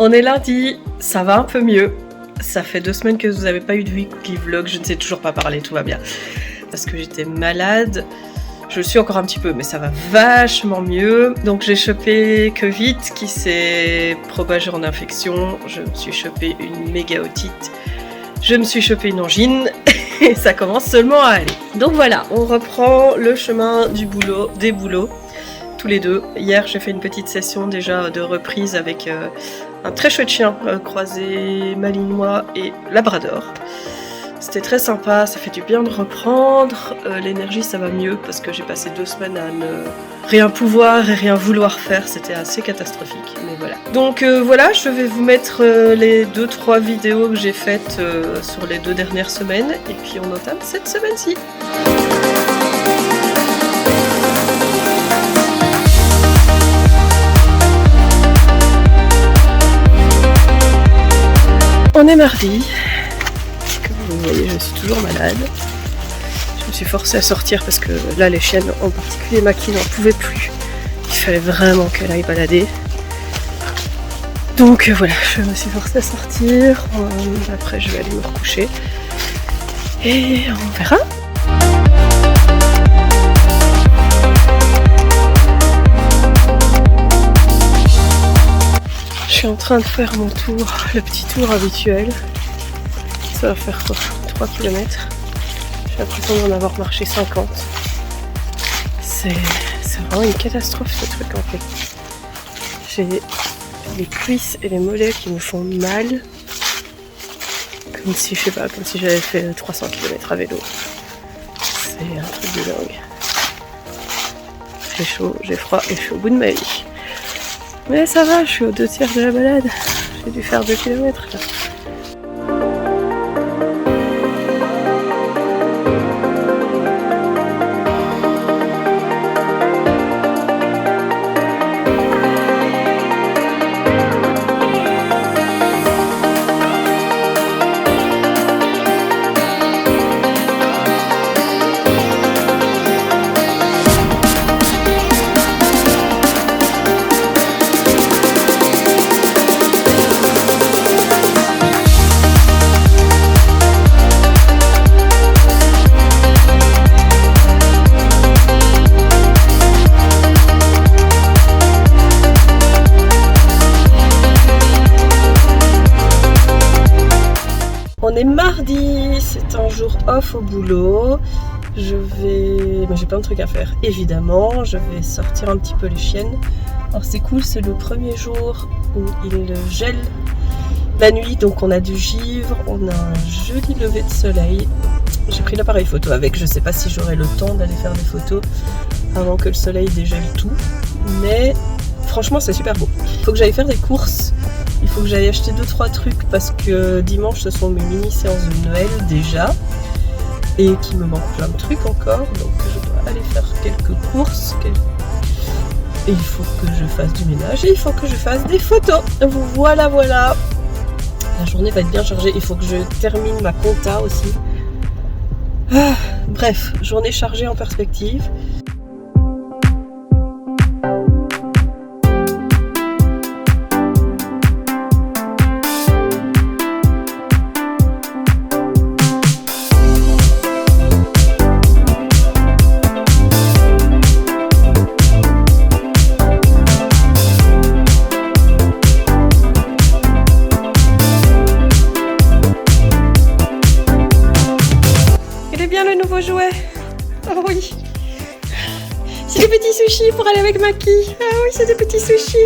On est lundi, ça va un peu mieux. Ça fait 2 semaines que vous n'avez pas eu de weekly vlog, je ne sais toujours pas parler, tout va bien. Parce que j'étais malade. Je le suis encore un petit peu, mais ça va vachement mieux. Donc j'ai chopé Covid qui s'est propagé en infection. Je me suis chopé une méga otite. Je me suis chopé une angine. Et ça commence seulement à aller. Donc voilà, on reprend le chemin du boulot, des boulots. Tous les deux. Hier, j'ai fait une petite session déjà de reprise avec un très chouette chien, croisé malinois et labrador. C'était très sympa, ça fait du bien de reprendre. L'énergie, ça va mieux parce que j'ai passé 2 semaines à ne rien pouvoir et rien vouloir faire. C'était assez catastrophique, mais voilà. Donc voilà, je vais vous mettre les 2-3 vidéos que j'ai faites sur les 2 dernières semaines. Et puis on entame cette semaine-ci. On est mardi, comme vous voyez je suis toujours malade, je me suis forcée à sortir parce que là les chiennes, en particulier Maki, n'en pouvait plus, il fallait vraiment qu'elle aille balader, donc voilà, je me suis forcée à sortir, après je vais aller me recoucher et on verra. Je suis en train de faire mon tour, le petit tour habituel. Ça va faire quoi, 3 km. J'ai l'impression d'en avoir marché 50. C'est vraiment une catastrophe ce truc en fait. J'ai les cuisses et les mollets qui me font mal. Comme si, je sais pas, comme si j'avais fait 300 km à vélo. C'est un truc de dingue. J'ai chaud, j'ai froid et je suis au bout de ma vie. Mais ça va, je suis aux 2/3 de la balade. J'ai dû faire 2 km là. On est mardi, c'est un jour off au boulot. J'ai plein de trucs à faire, évidemment. Je vais sortir un petit peu les chiennes. Alors c'est cool, c'est le premier jour où il gèle la nuit, donc on a du givre, on a un joli lever de soleil. J'ai pris l'appareil photo avec, je sais pas si j'aurai le temps d'aller faire des photos avant que le soleil dégèle tout, mais franchement c'est super beau. Il faut que j'aille faire des courses. Il faut que j'aille acheter 2-3 trucs parce que dimanche ce sont mes mini séances de Noël déjà et qu'il me manque plein de trucs encore, donc je dois aller faire quelques courses et il faut que je fasse du ménage et il faut que je fasse des photos. Voilà, la journée va être bien chargée, il faut que je termine ma compta aussi. Bref, journée chargée en perspective. Le nouveau jouet. Oh oui. C'est des petits sushis pour aller avec Maki. Ah oui, c'est des petits sushis.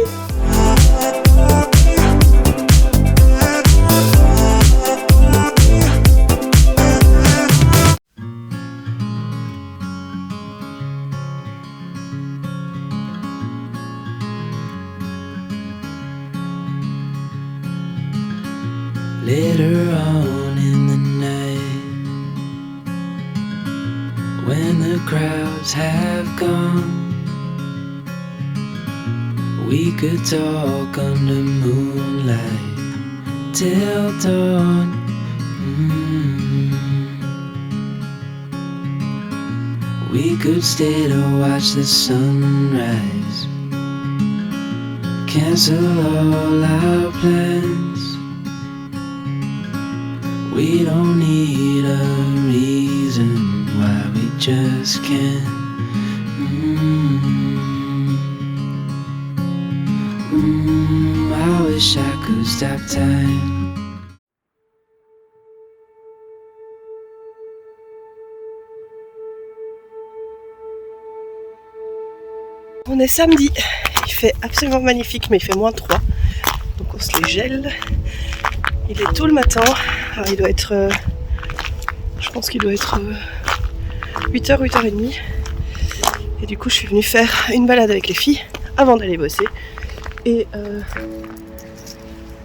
Later on in the night, when the crowds have gone, we could talk under moonlight till dawn. We could stay to watch the sunrise, cancel all our plans. We don't need a reason why we just can't. I wish I could stop time. On est samedi, il fait absolument magnifique mais il fait -3, donc on se les gèle. Il est tôt le matin, alors il doit être, je pense qu'il doit être 8h, 8h30. Et du coup je suis venue faire une balade avec les filles avant d'aller bosser et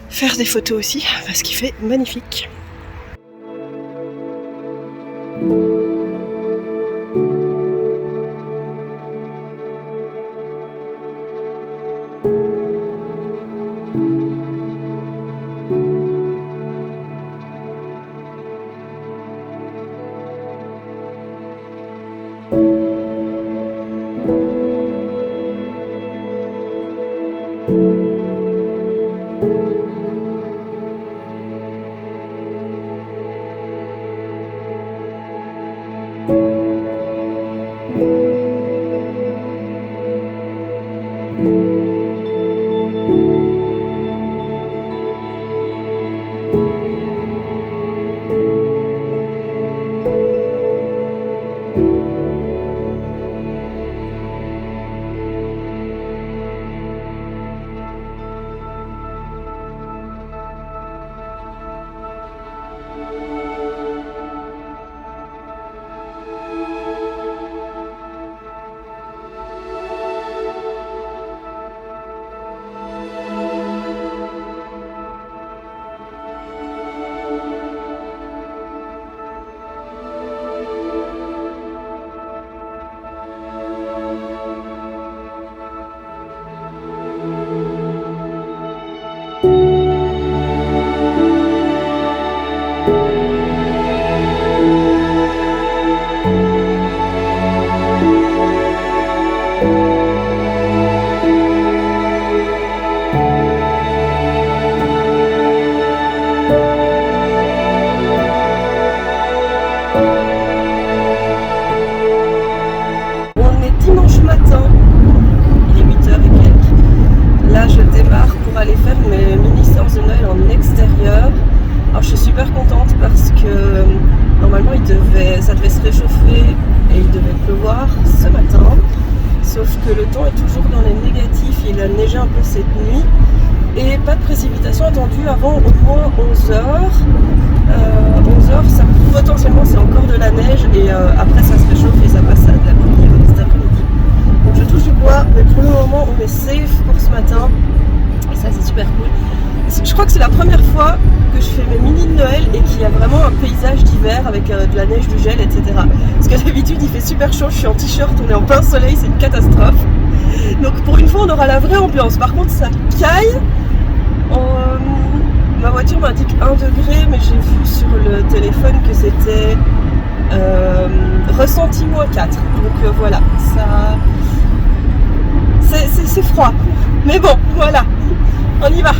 faire des photos aussi parce qu'il fait magnifique. Ça devait se réchauffer et il devait pleuvoir ce matin, sauf que le temps est toujours dans les négatifs, il a neigé un peu cette nuit et pas de précipitation attendue avant au moins 11h. 11h, ça, potentiellement c'est encore de la neige et après ça se réchauffe et ça passe à de la pluie cet après-midi. Donc je touche du bois, mais pour le moment on est safe pour ce matin et ça c'est super cool. Je crois que c'est la première fois que je fais mes mini de Noël et qu'il y a vraiment un paysage d'hiver avec de la neige, du gel, etc. Parce que d'habitude il fait super chaud, je suis en t-shirt, on est en plein soleil, c'est une catastrophe. Donc pour une fois on aura la vraie ambiance. Par contre ça caille. Ma voiture m'indique 1 degré, mais j'ai vu sur le téléphone que c'était ressenti -4. Donc voilà, ça c'est froid. Mais bon, voilà, on y va.